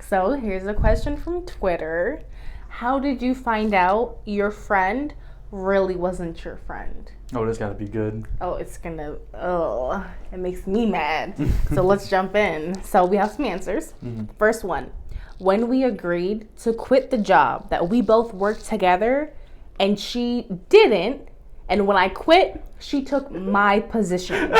So here's a question from Twitter. How did you find out your friend really wasn't your friend? Oh, this gotta be good. Oh, it makes me mad. So let's jump in. So we have some answers. First one, when we agreed to quit the job that we both worked together and she didn't, and when I quit, she took my position.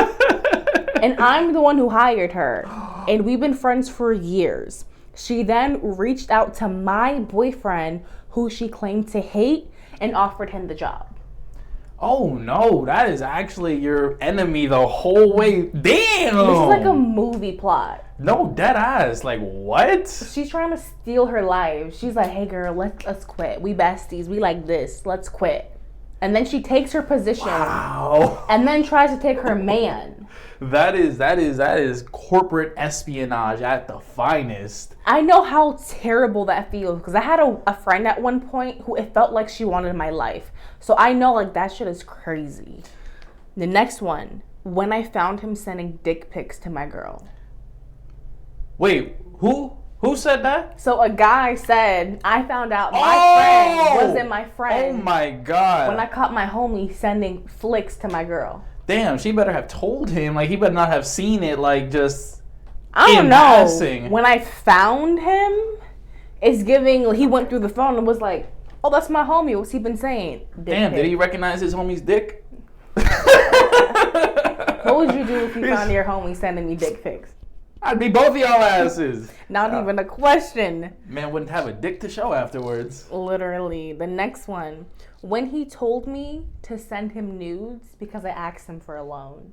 And I'm the one who hired her. And we've been friends for years. She then reached out to my boyfriend, who she claimed to hate, and offered him the job. Oh no, that is actually your enemy the whole way. Damn! This is like a movie plot. No, dead ass. Like, what? She's trying to steal her life. She's like, hey girl, let's quit. We besties. We like this. Let's quit. And then she takes her position. Wow. And then tries to take her man. That is corporate espionage at the finest. I know how terrible that feels because I had a friend at one point who it felt like she wanted my life. So I know like that shit is crazy. The next one, when I found him sending dick pics to my girl. Wait, who said that? So a guy said, I found out my friend wasn't my friend. Oh my God. When I caught my homie sending flicks to my girl. Damn, she better have told him. Like, he better not have seen it, like, just I don't in know. passing. When I found him, it's giving, he went through the phone and was like, oh, that's my homie. What's he been saying? Damn, did he recognize his homie's dick? What would you do if you found your homie sending me dick pics? I'd be both of y'all asses. Not even a question. Man wouldn't have a dick to show afterwards. Literally. The next one. When he told me to send him nudes because I asked him for a loan.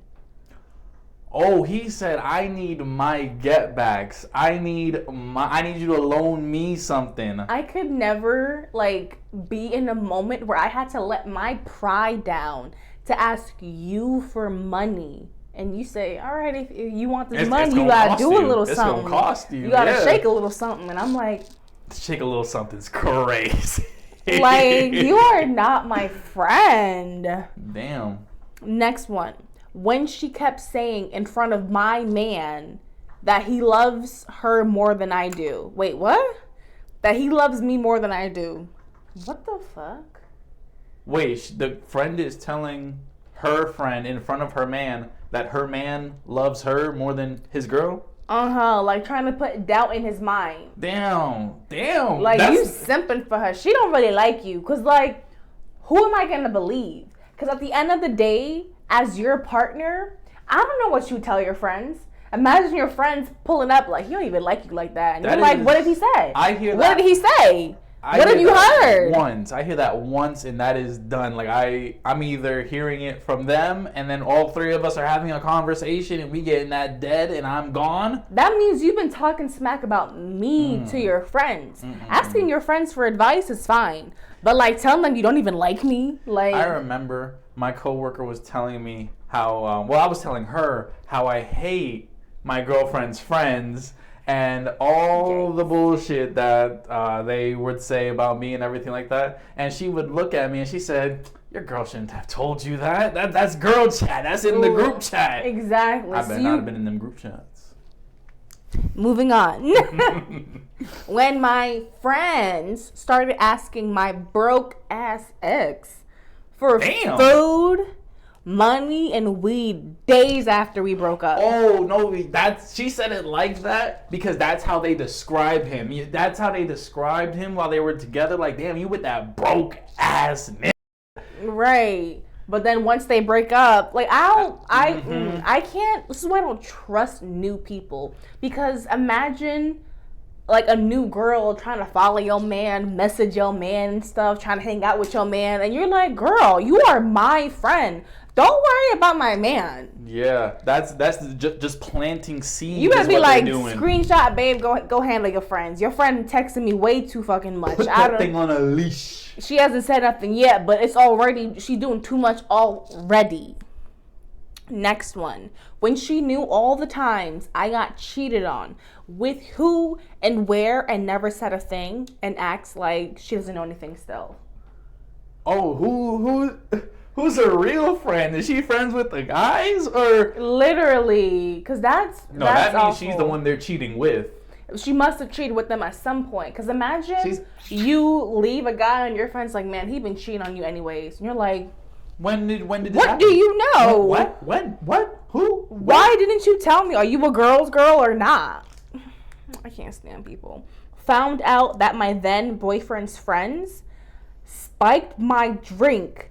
Oh, he said, I need my get backs. I need you to loan me something. I could never like be in a moment where I had to let my pride down to ask you for money. And you say, all right, if you want this money, you gotta do a little something. It's gonna cost you. You gotta shake a little something. And I'm like, shake a little something's crazy. Like, you are not my friend. Damn. Next one. When she kept saying in front of my man that he loves her more than I do. Wait, what? That he loves me more than I do. What the fuck? Wait, the friend is telling her friend in front of her man that her man loves her more than his girl? Like trying to put doubt in his mind. Damn. Like, you simping for her. She don't really like you. Because, like, who am I going to believe? Because at the end of the day, as your partner, I don't know what you tell your friends. Imagine your friends pulling up like, he don't even like you like that. And you're like, what did he say? I hear that. What did he say? What have you heard? I hear that once, and that is done. Like, I'm either hearing it from them, and then all three of us are having a conversation, and we getting that dead, and I'm gone. That means you've been talking smack about me to your friends. Asking your friends for advice is fine, but like telling them you don't even like me. Like, I remember my coworker was telling me how. I was telling her how I hate my girlfriend's friends. And all the bullshit that they would say about me and everything like that. And she would look at me and she said, your girl shouldn't have told you that. That's girl chat. That's in the group chat. Exactly. I better not have been in them group chats. Moving on. When my friends started asking my broke ass ex for food, money, and weed days after we broke up. Oh no, she said it like that because that's how they describe him. That's how they described him while they were together. Like, damn, you with that broke ass nigga. Right. But then once they break up, like I can't. This is why I don't trust new people, because imagine like a new girl trying to follow your man, message your man and stuff, trying to hang out with your man, and you're like, girl, you are my friend. Don't worry about my man. Yeah, that's just planting seeds. You better be like, screenshot, babe, go handle your friends. Your friend texting me way too fucking much. Put that thing on a leash. She hasn't said nothing yet, but it's already, she's doing too much already. Next one. When she knew all the times I got cheated on, with who and where, and never said a thing, and acts like she doesn't know anything still. Oh, who's her real friend? Is she friends with the guys or? Literally, because that means awful. She's the one they're cheating with. She must have cheated with them at some point. Because imagine you leave a guy and your friend's like, man, he been cheating on you anyways. And you're like, when did what happen? do you know? What? Who? Why didn't you tell me? Are you a girl's girl or not? I can't stand people. Found out that my then boyfriend's friends spiked my drink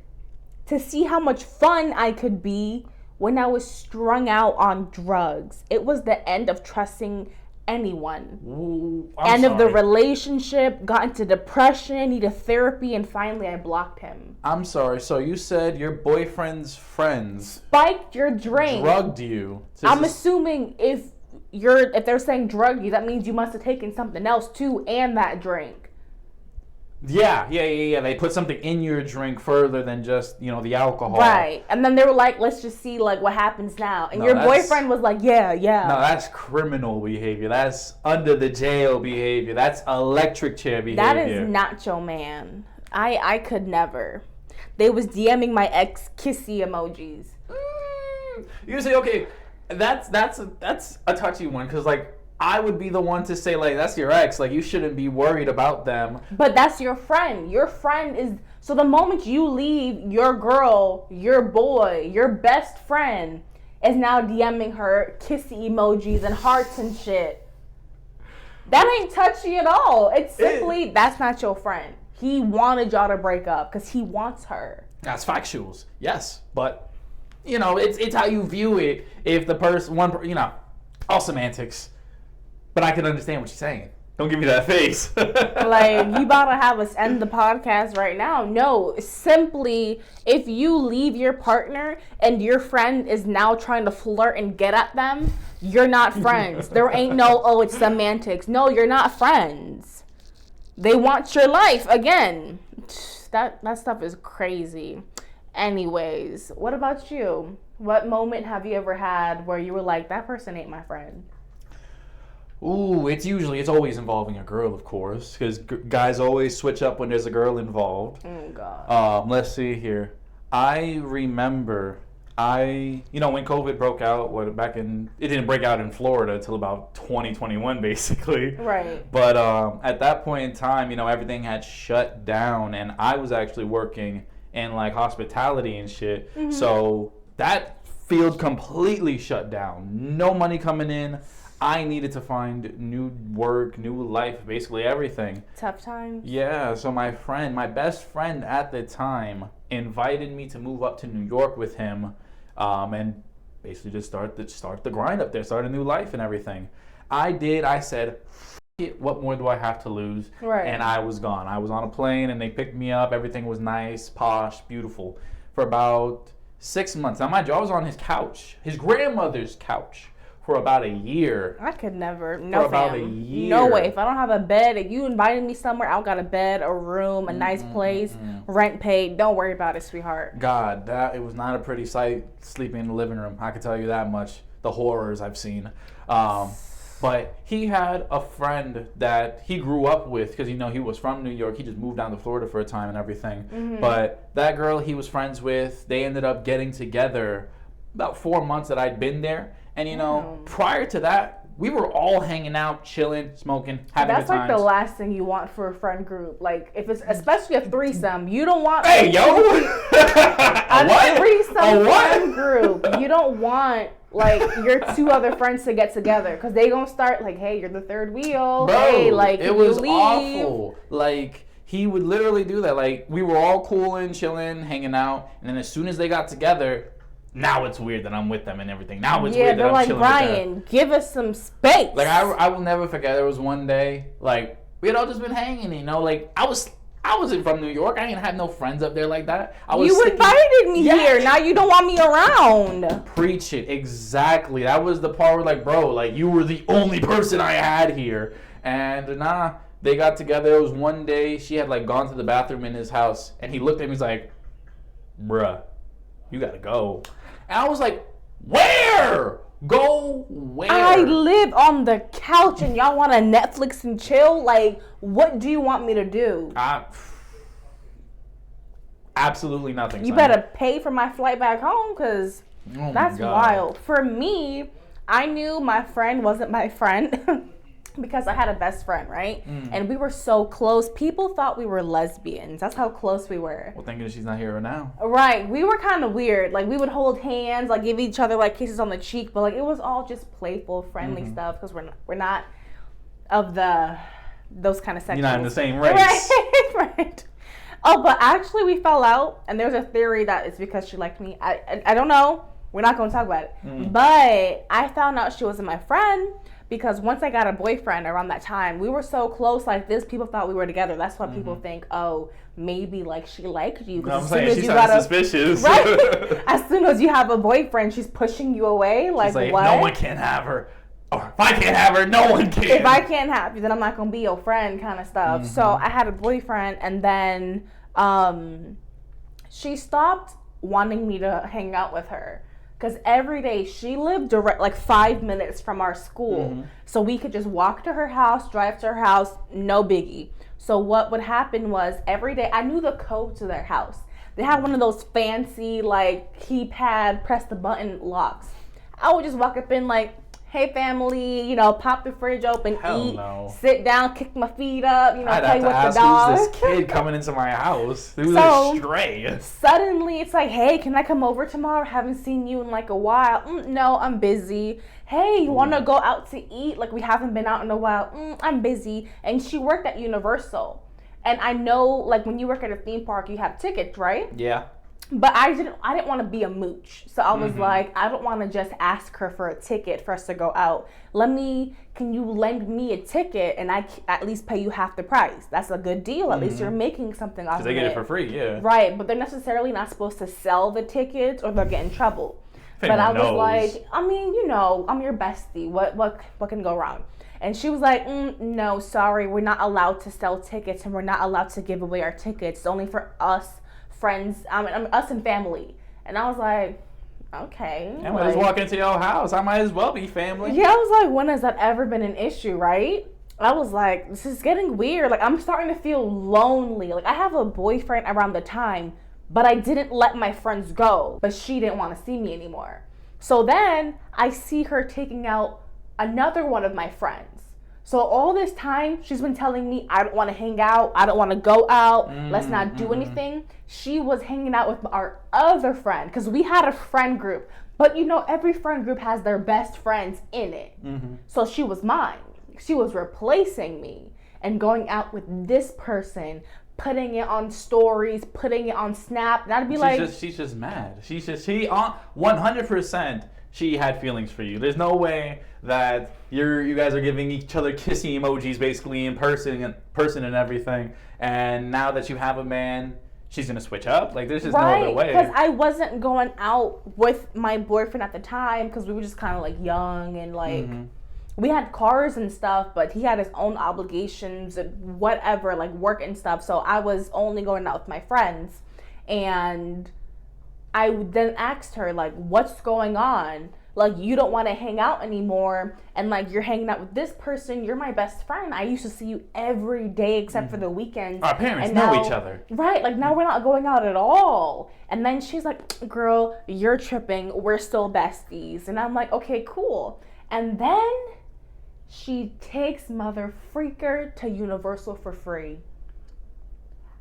to see how much fun I could be when I was strung out on drugs. It was the end of trusting anyone. Ooh, End of the relationship, got into depression, needed therapy, and finally I blocked him. I'm sorry. So you said your boyfriend's friends Spiked your drink. drugged you. I'm assuming if they're saying drug you, that means you must have taken something else too, and that drink. Yeah. They put something in your drink further than just, the alcohol. Right. And then they were like, let's just see like what happens now. And your boyfriend was like, yeah. No, that's criminal behavior. That's under the jail behavior. That's electric chair behavior. That is not your man. I could never. They was DMing my ex kissy emojis. You say, okay, that's a touchy one, because like I would be the one to say, like, that's your ex, like you shouldn't be worried about them. But that's your friend. Your friend is, so the moment you leave, your girl, your boy, your best friend is now DMing her kissy emojis and hearts and shit. That ain't touchy at all. It's simply, that's not your friend. He wanted y'all to break up because he wants her. That's factuals, yes, but it's how you view it. If the person, all semantics. But I can understand what you're saying. Don't give me that face. Like, you about to have us end the podcast right now. No, simply, if you leave your partner and your friend is now trying to flirt and get at them, you're not friends. There ain't no, it's semantics. No, you're not friends. They want your life. Again, that stuff is crazy. Anyways, what about you? What moment have you ever had where you were like, that person ain't my friend? Ooh, it's always involving a girl, of course, because guys always switch up when there's a girl involved. Oh, God. Let's see here. I remember, when COVID broke out, it didn't break out in Florida until about 2021, basically. Right. But at that point in time, everything had shut down, and I was actually working in like hospitality and shit. Mm-hmm. So that field completely shut down. No money coming in. I needed to find new work, new life, basically everything. Tough times. Yeah, so my best friend at the time, invited me to move up to New York with him, and basically just start the grind up there, start a new life and everything. I said, F it, what more do I have to lose? Right. And I was gone. I was on a plane and they picked me up. Everything was nice, posh, beautiful. For about 6 months. Now mind you, I was on his couch, his grandmother's couch, for about a year. I could never. No, about a year. No way. If I don't have a bed, if you invited me somewhere, I got a bed, a room, a nice place, rent paid. Don't worry about it, sweetheart. God, it was not a pretty sight sleeping in the living room. I can tell you that much. The horrors I've seen. But he had a friend that he grew up with because, he was from New York. He just moved down to Florida for a time and everything. Mm-hmm. But that girl he was friends with, they ended up getting together about 4 months that I'd been there. And, prior to that, we were all hanging out, chilling, smoking, having That's good times. Like the last thing you want for a friend group. Like, if it's especially a threesome, you don't want... Hey, yo! A threesome friend group. You don't want, like, your two other friends to get together. Because they gonna start, like, hey, you're the third wheel. Bro, hey, like, it was awful. Like, he would literally do that. Like, we were all cooling, chilling, hanging out. And then as soon as they got together... Now it's weird that I'm with them and everything. Now it's weird that I'm chilling with them. Yeah, they're like, Brian, give us some space. Like, I will never forget, there was one day, like, we had all just been hanging, like, I wasn't from New York. I ain't had no friends up there like that. You invited me here. Now you don't want me around. Preach it. Exactly. That was the part where, like, bro, like, you were the only person I had here. And, they got together. It was one day, she had, like, gone to the bathroom in his house, and he looked at me, he's like, bruh, you gotta go. And I was like, where? Go where? I live on the couch and y'all want to Netflix and chill? Like, what do you want me to do? Absolutely nothing. You better pay for my flight back home because that's wild. For me, I knew my friend wasn't my friend. because I had a best friend, right? And we were so close. People thought we were lesbians. That's how close we were. Well, thank goodness she's not here now. Right. We were kind of weird. Like, we would hold hands, like, give each other, like, kisses on the cheek. But, like, it was all just playful, friendly stuff because we're not of those kind of sections. You're not in the same race. Right. Oh, but actually we fell out. And there's a theory that it's because she liked me. I don't know. We're not going to talk about it. But I found out she wasn't my friend. Because once I got a boyfriend around that time, we were so close like this, people thought we were together. That's why people think, oh, maybe like she liked you. No, I'm saying she's not suspicious. Right? As soon as you have a boyfriend, she's pushing you away. Like, what? No one can have her. Or if I can't have her, no one can. If I can't have you, then I'm not going to be your friend kind of stuff. So I had a boyfriend, and then she stopped wanting me to hang out with her. Because every day she lived like 5 minutes from our school. So we could just walk to her house, drive to her house, no biggie. So what would happen was every day, I knew the code to their house. They had one of those fancy, like, keypad, press the button locks. I would just walk up in like, hey family, you know, pop the fridge open, sit down, kick my feet up, you know, play with the dog. Who's this kid coming into my house? Who's this stray? Suddenly it's like, hey, can I come over tomorrow? Haven't seen you in like a while. No, I'm busy. Hey, you want to go out to eat? Like, we haven't been out in a while. I'm busy. And she worked at Universal. And I know, like, when you work at a theme park, you have tickets, right? Yeah. But I didn't want to be a mooch. So I was like, I don't want to just ask her for a ticket for us to go out. Can you lend me a ticket and I at least pay you half the price? That's a good deal. At least you're making something off of it. Because they get it for free, yeah. Right, but they're necessarily not supposed to sell the tickets or they'll get in trouble. But I was like, I mean, you know, I'm your bestie. What can go wrong? And she was like, no, sorry, we're not allowed to sell tickets and we're not allowed to give away our tickets. It's only for us. Friends, us and family. And I was like, okay. And when I was walking into your house, I might as well be family. Yeah, I was like, when has that ever been an issue, right? I was like, this is getting weird. Like, I'm starting to feel lonely. Like, I have a boyfriend around the time, but I didn't let my friends go. But she didn't want to see me anymore. So then I see her taking out another one of my friends. So all this time, she's been telling me, I don't want to hang out. I don't want to go out. Let's not do anything. She was hanging out with our other friend because we had a friend group. But, you know, every friend group has their best friends in it. So she was mine. She was replacing me and going out with this person, putting it on stories, putting it on Snap. And I'd be she's just mad. She 100%. She had feelings for you. There's no way that you guys are giving each other kissing emojis basically in person and everything. And now that you have a man, she's gonna switch up. Like, there's just no other way. Because I wasn't going out with my boyfriend at the time because we were just kind of like young and like we had cars and stuff, but he had his own obligations and whatever, like work and stuff. So I was only going out with my friends. And I then asked her, like, what's going on? Like, you don't want to hang out anymore. And, like, you're hanging out with this person. You're my best friend. I used to see you every day except for the weekends. Our parents know each other. Right. Like, now we're not going out at all. And then she's like, girl, you're tripping. We're still besties. And I'm like, okay, cool. And then she takes Mother Freaker to Universal for free.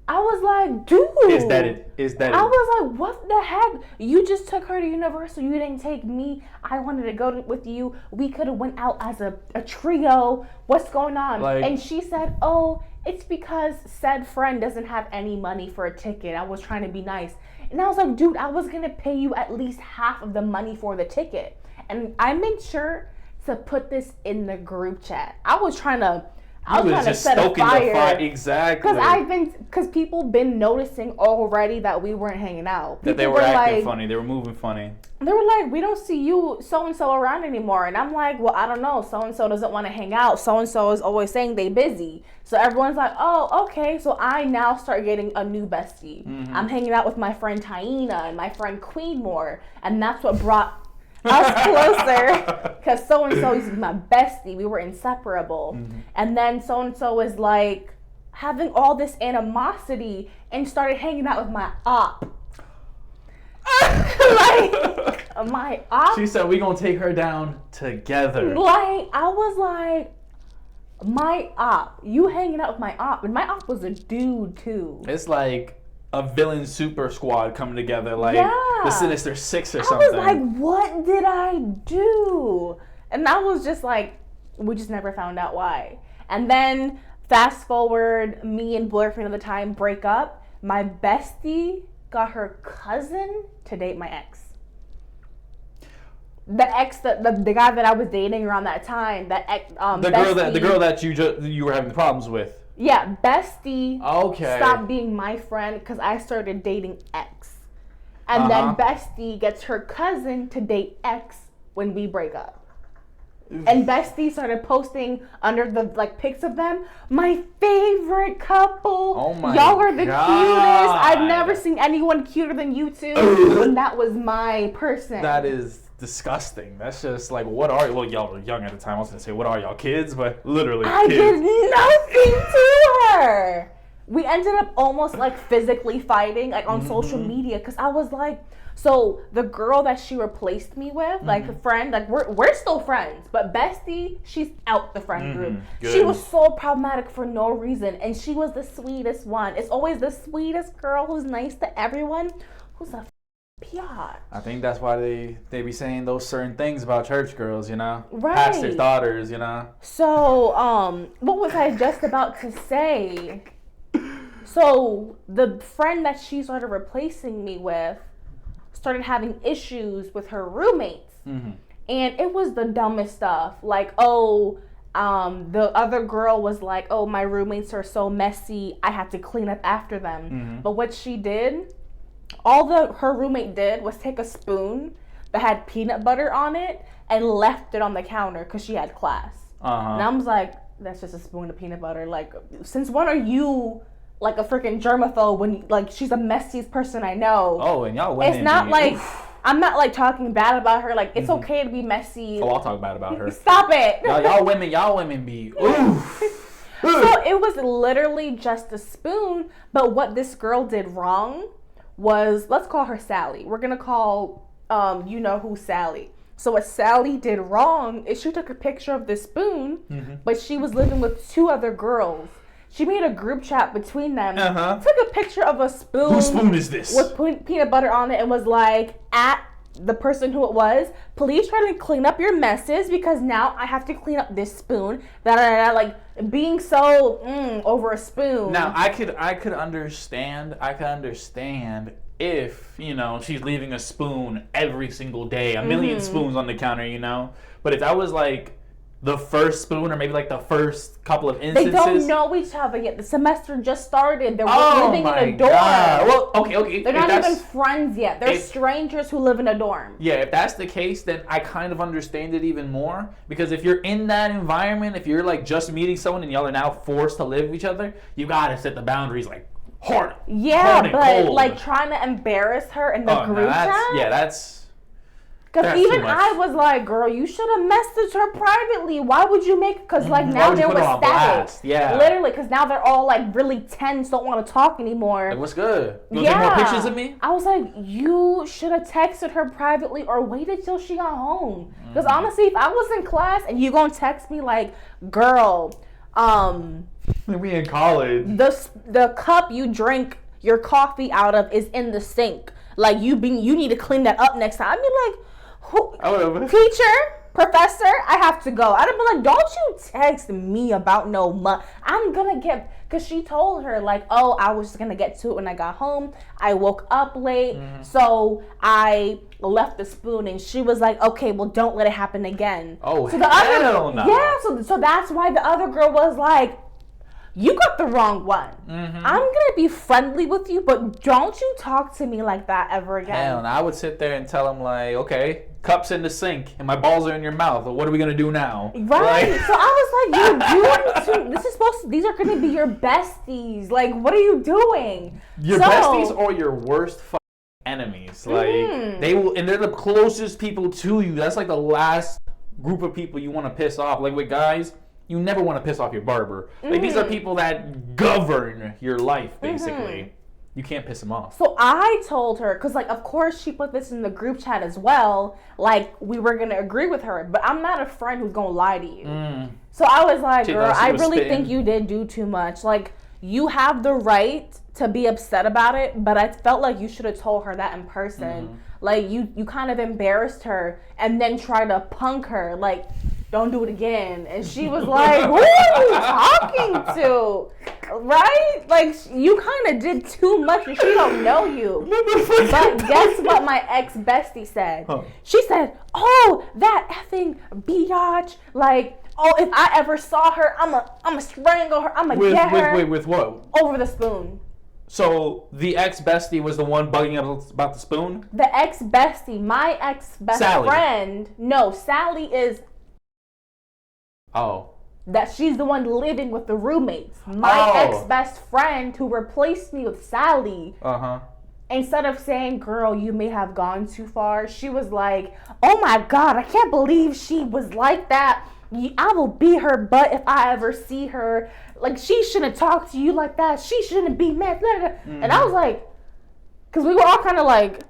I was like, dude. Is that it? I was like, what the heck? You just took her to Universal. You didn't take me. I wanted to go with you. We could have went out as a trio. What's going on? Like, and she said, oh, it's because said friend doesn't have any money for a ticket. I was trying to be nice. And I was like, dude, I was going to pay you at least half of the money for the ticket. And I made sure to put this in the group chat. I was trying to set a fire. Exactly. Because people been noticing already that we weren't hanging out. That they were acting funny. They were moving funny. They were like, we don't see you so-and-so around anymore. And I'm like, well, I don't know. So-and-so doesn't want to hang out. So-and-so is always saying they busy. So everyone's like, oh, okay. So I now start getting a new bestie. I'm hanging out with my friend Taina and my friend Queen more. And that's what brought us closer, because so-and-so is my bestie. We were inseparable. And then so-and-so was like having all this animosity and started hanging out with my op. Like, my op. She said, we gonna take her down together. Like, I was like, My op. You hanging out with my op. And my op was a dude, too. It's like a villain super squad coming together, like the Sinister Six or something. I was like, what did I do? And I was just like, we just never found out why. And then, fast forward, me and boyfriend at the time break up. My bestie got her cousin to date my ex. The ex, the guy that I was dating around that time, that ex, the girl that you were having problems with. Yeah, bestie. Okay. Stopped being my friend because I started dating ex, and then bestie gets her cousin to date ex when we break up. And bestie started posting under the pics of them. My favorite couple. Oh my Y'all are the God. cutest. I've never seen anyone cuter than you two. And that was my person. That is disgusting. That's just like, what are you? Well, y'all were young at the time. I was gonna say, what are y'all, kids? But literally, I kids. did nothing to her. We ended up almost physically fighting on social media because I was like, so the girl that she replaced me with, a friend, we're still friends, but bestie, she's out the friend group. Good. She was so problematic for no reason, and she was the sweetest one. It's always the sweetest girl who's nice to everyone, who's a piat. I think that's why they be saying those certain things about church girls, Right. Pastors' daughters, So, what was I just about to say? So, the friend that she started replacing me with started having issues with her roommates. And it was the dumbest stuff. The other girl was like, oh, my roommates are so messy, I have to clean up after them. But what she did, her roommate did was take a spoon that had peanut butter on it and left it on the counter because she had class. And I was like, that's just a spoon of peanut butter. Since when are you a freaking germaphobe when she's the messiest person I know? Oh, and y'all women. It's not I'm not talking bad about her. It's okay to be messy. Oh, I'll talk bad about her. Stop it. y'all women be oof. So it was literally just a spoon, but what this girl did wrong was, let's call her Sally. We're gonna call you know who Sally. So what Sally did wrong is she took a picture of the spoon, but she was living with two other girls. She made a group chat between them, took a picture of a spoon. Whose spoon is this? With peanut butter on it and was like, at the person who it was, please try to clean up your messes because now I have to clean up this spoon. Being so over a spoon. Now, I could understand if, she's leaving a spoon every single day, a million spoons on the counter, But if that was the first spoon or maybe the first couple of instances. They don't know each other yet. The semester just started. They're living in a dorm. God. Well, okay. They're not even friends yet. They're strangers who live in a dorm. Yeah, if that's the case, then I kind of understand it even more. Because if you're in that environment, if you're just meeting someone and y'all are now forced to live with each other, you gotta set the boundaries hard. Yeah, hard and but cold. Trying to embarrass her in the group chat. Yeah, that's. Because even I was like, girl, you should have messaged her privately. Why would you make... Because, now there was static. Yeah. Literally, because now they're all, really tense, don't want to talk anymore. What's good? You want to take more pictures of me? I was like, you should have texted her privately or waited till she got home. Because, honestly, if I was in class and you gonna text me girl, we in college. The cup you drink your coffee out of is in the sink. You need to clean that up next time. I'd be teacher, professor, I have to go. I'd be like, don't you text me about no money. I'm gonna because she told her oh, I was just gonna get to it when I got home. I woke up late, so I left the spoon, and she was like, okay, well, don't let it happen again. Oh, so hell no. Yeah, so that's why the other girl was like, you got the wrong one. I'm gonna be friendly with you, but don't you talk to me like that ever again. Hell, and I would sit there and tell him okay, cup's in the sink and my balls are in your mouth. What are we gonna do now? Right. So I was like, these are gonna be your besties. What are you doing? Your besties or your worst enemies. They will, and they're the closest people to you. That's the last group of people you want to piss off. With guys, you never want to piss off your barber. These are people that govern your life, basically. You can't piss him off. So I told her, because, like, of course she put this in the group chat as well, like, we were going to agree with her, but I'm not a friend who's going to lie to you. So I was like, girl, I really think you did do too much. Like, you have the right to be upset about it, but I felt like you should have told her that in person. Like, you kind of embarrassed her and then tried to punk her, like, don't do it again. And she was like, who are you talking to? Right? Like, you kind of did too much and she don't know you. But guess what my ex-bestie said? She said, oh, that effing biatch. Like, oh, if I ever saw her, I'm a strangle her. I'm going to get her. With what? Over the spoon. So the ex-bestie was the one bugging us about the spoon? The ex-bestie, my ex-best friend. No, Sally is... Oh. That she's the one living with the roommates. My ex-best friend who replaced me with Sally. Instead of saying, girl, you may have gone too far, she was like, oh my God, I can't believe she was like that. I will beat her butt if I ever see her. Like, she shouldn't talk to you like that. She shouldn't be mad. And I was like, because we were all kind of like,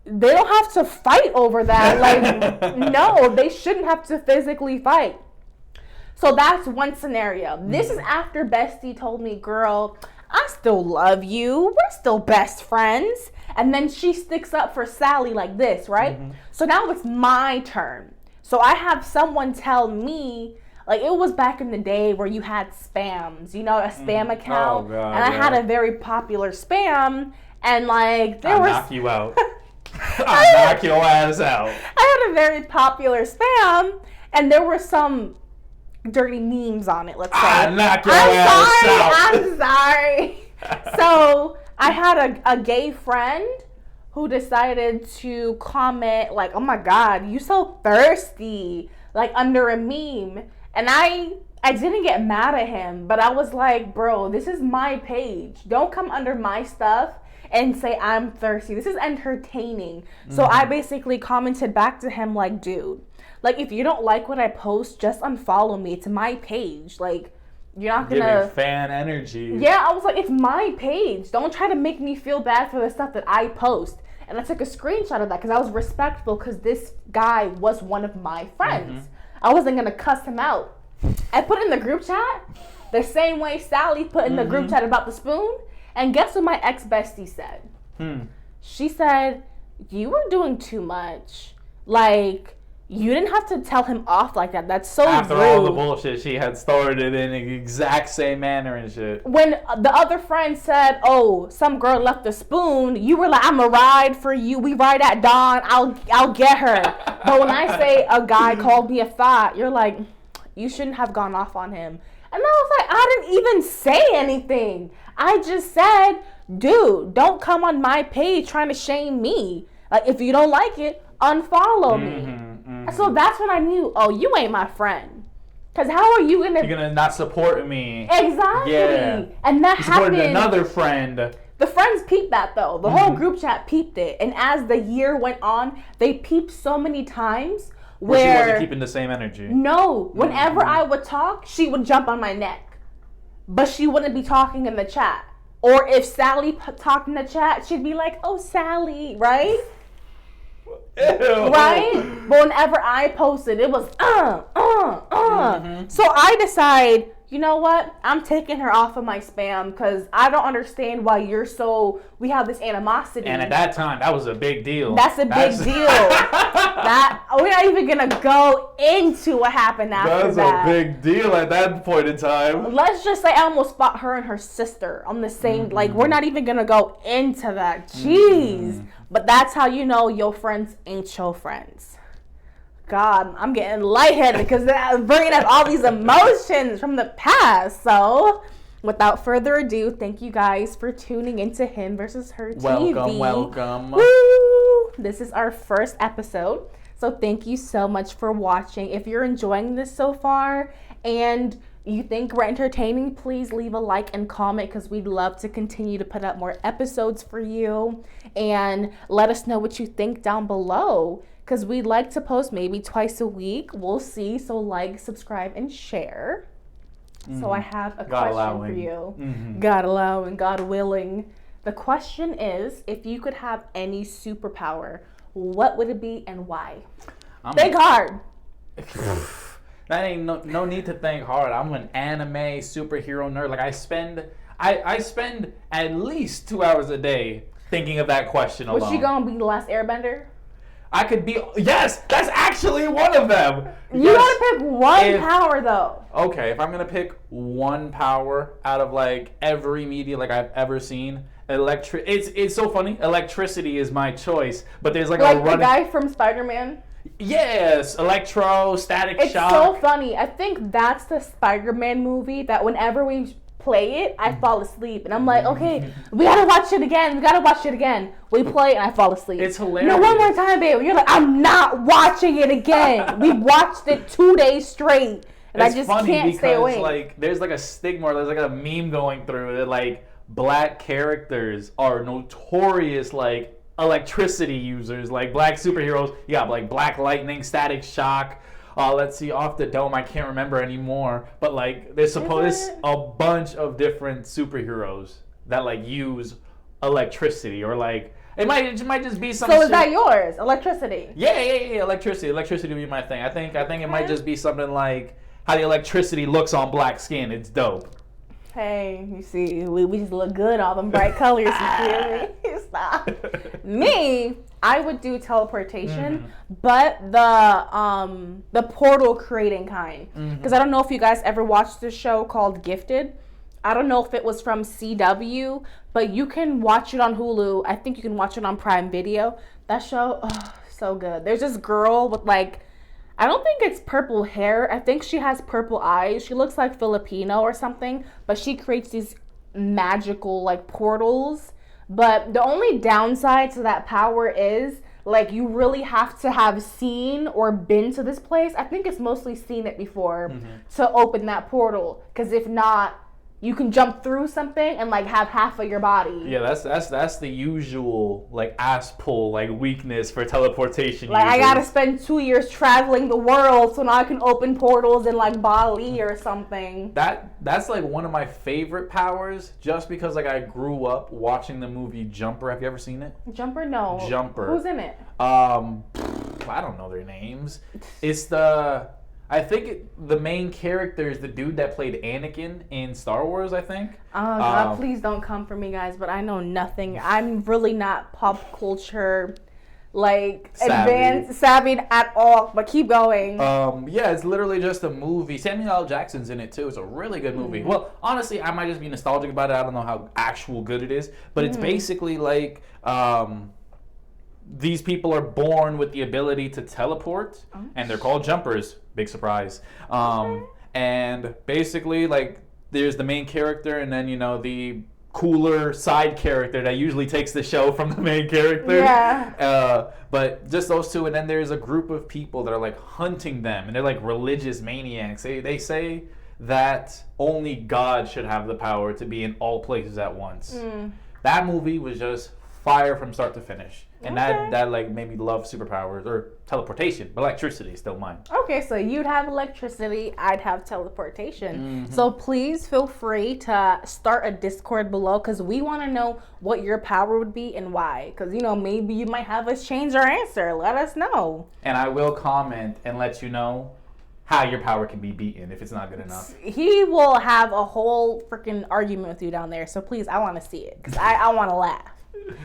they don't have to fight over that. Like, no, they shouldn't have to physically fight. So that's one scenario. This is after Bestie told me, girl, I still love you. We're still best friends. And then she sticks up for Sally like this, right? So now it's my turn. So I have someone tell me, like, it was back in the day where you had spams, you know, a spam account. Oh, God, and I had a very popular spam. And, like, I'll knock you out. I'll knock your ass out. I had a very popular spam. And there were some dirty memes on it, let's say. I'm sorry. So I had a gay friend who decided to comment like, oh my God, you so thirsty, like under a meme. And I didn't get mad at him, but I was like, bro, this is my page. Don't come under my stuff and say I'm thirsty. This is entertaining. So I basically commented back to him like, dude, like, if you don't like what I post, just unfollow me. It's my page. Like, you're not gonna... Giving fan energy. Yeah, I was like, it's my page. Don't try to make me feel bad for the stuff that I post. And I took a screenshot of that because I was respectful because this guy was one of my friends. I wasn't gonna cuss him out. I put in the group chat the same way Sally put in the group chat about the spoon. And guess what my ex-bestie said? She said, you were doing too much. Like... You didn't have to tell him off like that. That's so rude. After all the bullshit she had started in the exact same manner and shit. When the other friend said, oh, some girl left a spoon, you were like, I'm a ride for you. We ride at dawn. I'll get her. But when I say a guy called me a thought, you're like, you shouldn't have gone off on him. And I was like, I didn't even say anything. I just said, dude, don't come on my page trying to shame me. Like, if you don't like it, unfollow me. So that's when I knew, oh, you ain't my friend. Because how are you You're gonna not support me. Exactly. Yeah. And that happened. Another friend. The friends peeped that, though. The whole group chat peeped it. And as the year went on, they peeped so many times where... She wasn't keeping the same energy. No. Whenever I would talk, she would jump on my neck. But she wouldn't be talking in the chat. Or if Sally talked in the chat, she'd be like, oh, Sally, right? Ew. Right? But whenever I posted, it was So I decide, you know what? I'm taking her off of my spam because I don't understand why we have this animosity. And at that time, that was a big deal. That's a big deal. We're not even going to go into what happened after that. That's a big deal at that point in time. Let's just say I almost fought her and her sister on the same, like, we're not even going to go into that. Jeez. But that's how you know your friends ain't your friends. God, I'm getting lightheaded because I'm bringing up all these emotions from the past. So, without further ado, thank you guys for tuning into HIMvHERtv. Welcome. Woo! This is our first episode. So, thank you so much for watching. If you're enjoying this so far and you think we're entertaining, please leave a like and comment because we'd love to continue to put up more episodes for you. And let us know what you think down below because we'd like to post maybe twice a week. We'll see. So like, subscribe, and share. So I have a question for you. God allowing, God willing. The question is, if you could have any superpower, what would it be and why? Think hard. That ain't no need to think hard. I'm an anime superhero nerd. Like I spend at least 2 hours a day thinking of that question alone. Was she gonna be the last Airbender? I could be. Yes, that's actually one of them. You gotta pick one power though. Okay, if I'm gonna pick one power out of like every media like I've ever seen, it's so funny. Electricity is my choice, but there's like a running. The guy from Spider-Man. Yes, electro, static shock. It's so funny. I think that's the Spider-Man movie that whenever we play it, I fall asleep. And I'm like, okay, we gotta watch it again. We play it and I fall asleep. It's hilarious. No, one more time, babe. You're like, I'm not watching it again. We watched it 2 days straight. And it's I just funny can't stay awake. Like, there's like a stigma or there's like a meme going through that like black characters are notorious like electricity users, like black superheroes. You got like Black Lightning, Static Shock. Let's see, off the dome, I can't remember anymore. But like, there's a bunch of different superheroes that like use electricity, or like it might just be some. So is that yours? Electricity? Yeah. Electricity would be my thing. I think it might just be something like how the electricity looks on black skin. It's dope. Hey, you see, we just look good, all them bright colors, you feel me? Stop. Me, I would do teleportation, but the portal creating kind. Because I don't know if you guys ever watched this show called Gifted. I don't know if it was from CW, but you can watch it on Hulu. I think you can watch it on Prime Video. That show, so good. There's this girl with like, I don't think it's purple hair. I think she has purple eyes. She looks like Filipino or something, but she creates these magical like portals. But the only downside to that power is like you really have to have seen or been to this place. I think it's mostly seen it before to open that portal. Because if not, you can jump through something and like have half of your body. Yeah, that's the usual like ass pull like weakness for teleportation. Like users. I gotta spend 2 years traveling the world so now I can open portals in like Bali or something. That's like one of my favorite powers, just because like I grew up watching the movie Jumper. Have you ever seen it? Jumper, no. Jumper. Who's in it? I don't know their names. It's I think the main character is the dude that played Anakin in Star Wars, I think. Oh, God, please don't come for me, guys, but I know nothing. I'm really not pop culture, like, advanced, savvy at all, but keep going. Yeah, it's literally just a movie. Samuel L. Jackson's in it, too. It's a really good movie. Well, honestly, I might just be nostalgic about it. I don't know how actual good it is, but it's basically like... these people are born with the ability to teleport, and they're called jumpers. Big surprise. And basically, like, there's the main character, and then, you know, the cooler side character that usually takes the show from the main character. Yeah. But just those two, and then there's a group of people that are, like, hunting them, and they're, like, religious maniacs. They say that only God should have the power to be in all places at once. That movie was just fire from start to finish. And that like made me love superpowers or teleportation, but electricity is still mine. Okay, so you'd have electricity, I'd have teleportation. So please feel free to start a Discord below because we want to know what your power would be and why. Because, you know, maybe you might have us change our answer. Let us know. And I will comment and let you know how your power can be beaten if it's not good enough. He will have a whole freaking argument with you down there. So please, I want to see it because I want to laugh.